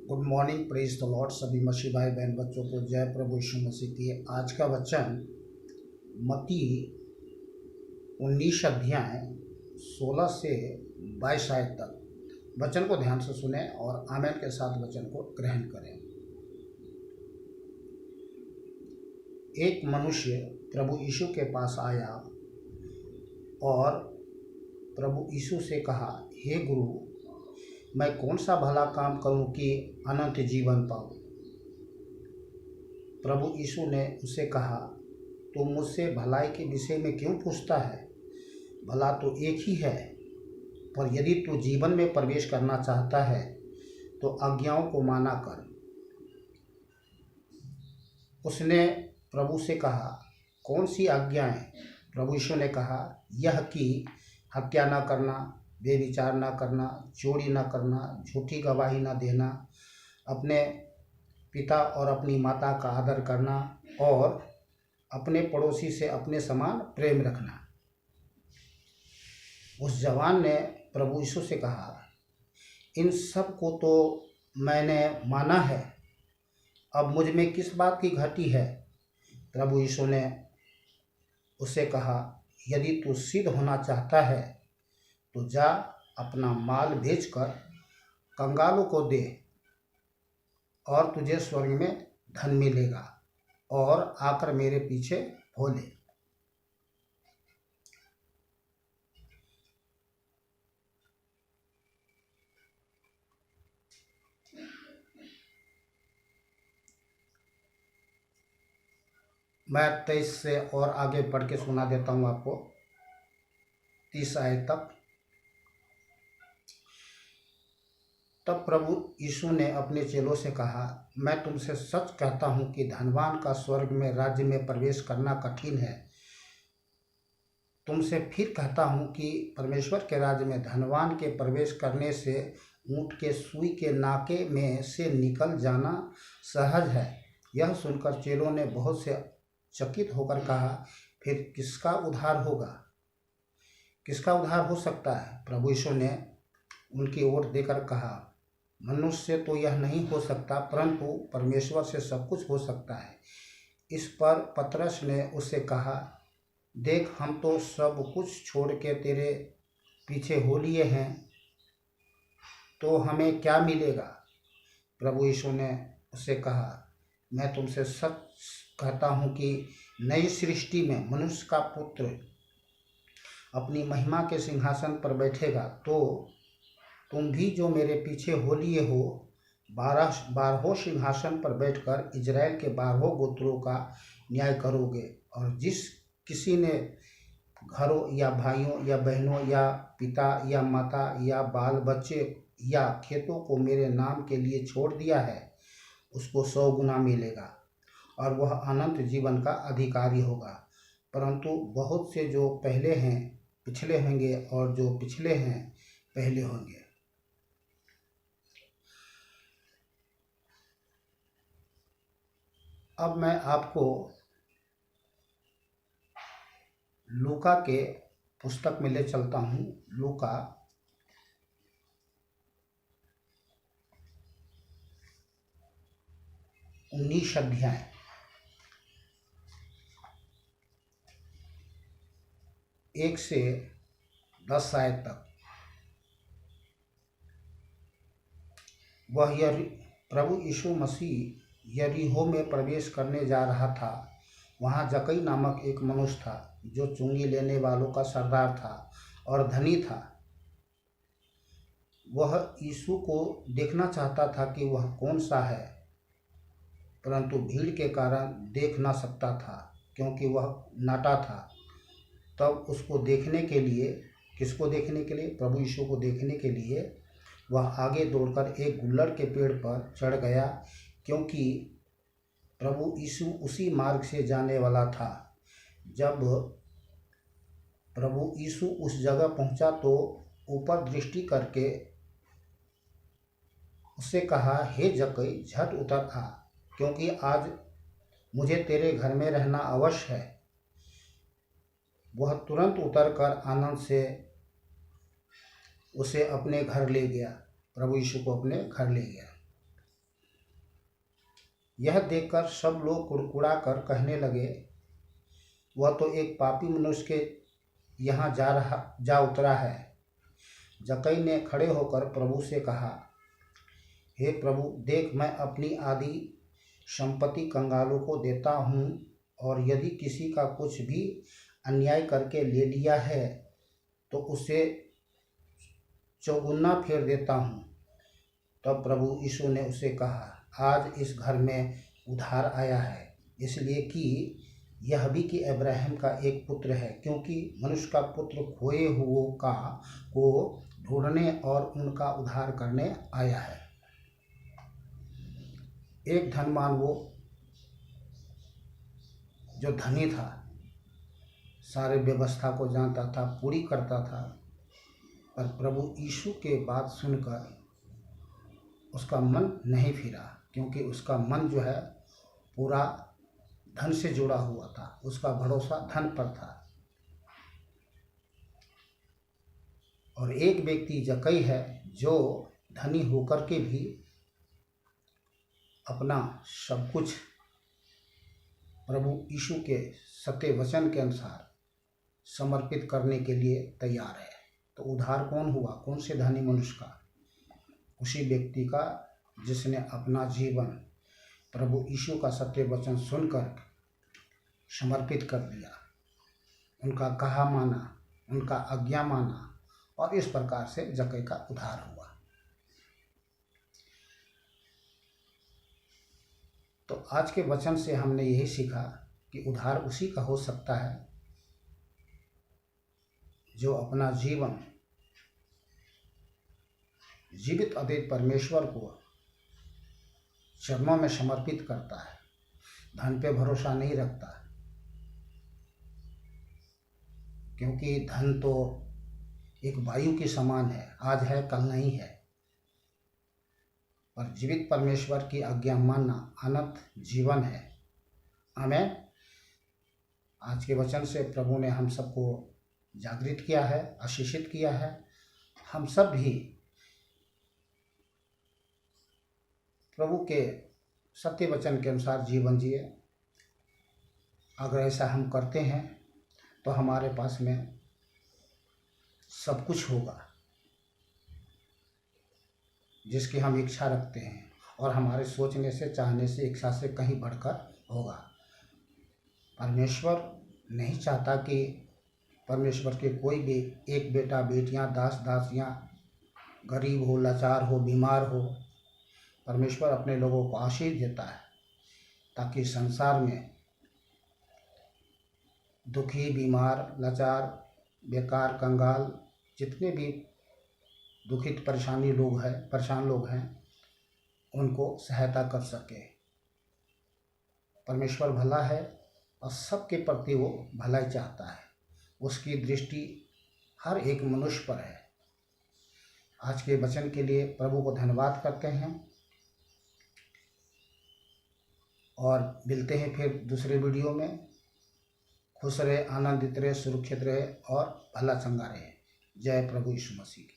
Good morning, praise the Lord. सभी मसीह भाई बहन बच्चों को जय प्रभु यीशु मसीह की। आज का वचन मत्ती 19 अध्याय 16 से 22 आयत तक। वचन को ध्यान से सुने और आमेन के साथ वचन को ग्रहण करें। एक मनुष्य प्रभु यीशु के पास आया और प्रभु यीशु से कहा, हे गुरु, मैं कौन सा भला काम करूं कि अनंत जीवन पाऊं? प्रभु यीशु ने उसे कहा, तू मुझसे भलाई के विषय में क्यों पूछता है? भला तो एक ही है, पर यदि तू जीवन में प्रवेश करना चाहता है तो आज्ञाओं को माना कर। उसने प्रभु से कहा, कौन सी आज्ञाएं? प्रभु यीशु ने कहा, यह कि हत्या न करना, बेविचार न करना, चोरी न करना, झूठी गवाही न देना, अपने पिता और अपनी माता का आदर करना और अपने पड़ोसी से अपने समान प्रेम रखना। उस जवान ने प्रभु यीशु से कहा, इन सब को तो मैंने माना है, अब मुझ में किस बात की घटी है? प्रभु यीशु ने उसे कहा, यदि तू सिद्ध होना चाहता है तो जा, अपना माल बेचकर कंगालों को दे और तुझे स्वर्ग में धन मिलेगा, और आकर मेरे पीछे हो ले। मैं 23 से और आगे पढ़ के सुना देता हूँ आपको, 30 आयत तक। तब प्रभु यीशु ने अपने चेलों से कहा, मैं तुमसे सच कहता हूँ कि धनवान का स्वर्ग में राज्य में प्रवेश करना कठिन है। तुमसे फिर कहता हूँ कि परमेश्वर के राज्य में धनवान के प्रवेश करने से ऊँट के सुई के नाके में से निकल जाना सहज है। यह सुनकर चेलों ने बहुत से चकित होकर कहा, फिर किसका उद्धार होगा? किसका उद्धार हो सकता है? प्रभु यीशु ने उनकी ओर देकर कहा, मनुष्य से तो यह नहीं हो सकता, परंतु परमेश्वर से सब कुछ हो सकता है। इस पर पतरस ने उससे कहा, देख, हम तो सब कुछ छोड़ के तेरे पीछे हो लिए हैं, तो हमें क्या मिलेगा? प्रभु यीशु ने उससे कहा, मैं तुमसे सच कहता हूँ कि नई सृष्टि में मनुष्य का पुत्र अपनी महिमा के सिंहासन पर बैठेगा, तो तुम भी जो मेरे पीछे हो लिए हो, 12 सिंहासन पर बैठकर इजराइल के 12 गोत्रों का न्याय करोगे। और जिस किसी ने घरों या भाइयों या बहनों या पिता या माता या बाल बच्चे या खेतों को मेरे नाम के लिए छोड़ दिया है, उसको 100 गुना मिलेगा और वह अनंत जीवन का अधिकारी होगा। परंतु बहुत से जो पहले हैं पिछले होंगे, और जो पिछले हैं पहले होंगे। अब मैं आपको लूका के पुस्तक में ले चलता हूँ। लूका 19 अध्याय 1 से 10 आयत तक। प्रभु यीशु मसीह यरीहो में प्रवेश करने जा रहा था। वहाँ जक्कई नामक एक मनुष्य था, जो चुंगी लेने वालों का सरदार था और धनी था। वह यीशु को देखना चाहता था कि वह कौन सा है, परंतु भीड़ के कारण देख ना सकता था, क्योंकि वह नाटा था। तब उसको देखने के लिए, किसको देखने के लिए? प्रभु यीशु को देखने के लिए वह आगे दौड़कर एक गुल्लड़ के पेड़ पर चढ़ गया, क्योंकि प्रभु यीशु उसी मार्ग से जाने वाला था। जब प्रभु यीशु उस जगह पहुंचा तो ऊपर दृष्टि करके उससे कहा, हे जक्कई, झट उतर आ, क्योंकि आज मुझे तेरे घर में रहना अवश्य है। वह तुरंत उतरकर आनंद से उसे अपने घर ले गया। प्रभु यीशु को अपने घर ले गया। यह देखकर सब लोग कुड़कुड़ा कर कहने लगे, वह तो एक पापी मनुष्य के यहाँ जा उतरा है। जक्कई ने खड़े होकर प्रभु से कहा, हे प्रभु, देख, मैं अपनी आधी संपत्ति कंगालों को देता हूँ, और यदि किसी का कुछ भी अन्याय करके ले लिया है तो उसे चौगुना फेर देता हूँ। तब प्रभु यीशु ने उसे कहा, आज इस घर में उद्धार आया है, इसलिए कि यह भी कि अब्राहम का एक पुत्र है, क्योंकि मनुष्य का पुत्र खोए हुओं को ढूंढने और उनका उद्धार करने आया है। एक धनवान, वो जो धनी था, सारे व्यवस्था को जानता था, पूरी करता था, पर प्रभु यीशु के बात सुनकर उसका मन नहीं फिरा, क्योंकि उसका मन जो है पूरा धन से जुड़ा हुआ था, उसका भरोसा धन पर था। और एक व्यक्ति जक्कई है जो धनी होकर के भी अपना सब कुछ प्रभु यीशु के सत्य वचन के अनुसार समर्पित करने के लिए तैयार है। तो उद्धार कौन हुआ? कौन से धनी मनुष्य का? उसी व्यक्ति का जिसने अपना जीवन प्रभु यीशु का सत्य वचन सुनकर समर्पित कर दिया, उनका कहा माना, उनका आज्ञा माना, और इस प्रकार से जक्कई का उद्धार हुआ। तो आज के वचन से हमने यही सीखा कि उद्धार उसी का हो सकता है जो अपना जीवन जीवित अद्वैत परमेश्वर को चरणों में समर्पित करता है, धन पे भरोसा नहीं रखता, क्योंकि धन तो एक वायु के समान है, आज है कल नहीं है। पर जीवित परमेश्वर की आज्ञा मानना अनंत जीवन है। आमीन। आज के वचन से प्रभु ने हम सबको जागृत किया है, आशीषित किया है। हम सब भी प्रभु के सत्य वचन के अनुसार जीवन जिए। अगर ऐसा हम करते हैं तो हमारे पास में सब कुछ होगा जिसकी हम इच्छा रखते हैं, और हमारे सोचने से, चाहने से, इच्छा से कहीं बढ़कर होगा। परमेश्वर नहीं चाहता कि परमेश्वर के कोई भी एक बेटा बेटियां, दास दासियां गरीब हो, लाचार हो, बीमार हो। परमेश्वर अपने लोगों को आशीष देता है ताकि संसार में दुखी, बीमार, लाचार, बेकार, कंगाल, जितने भी दुखित परेशान लोग हैं, उनको सहायता कर सके। परमेश्वर भला है और सबके प्रति वो भलाई चाहता है। उसकी दृष्टि हर एक मनुष्य पर है। आज के वचन के लिए प्रभु को धन्यवाद करते हैं और मिलते हैं फिर दूसरे वीडियो में। खुश रहे, आनंदित रहे, सुरक्षित रहे और भला चंगा रहे। जय प्रभु यीशु मसीह की।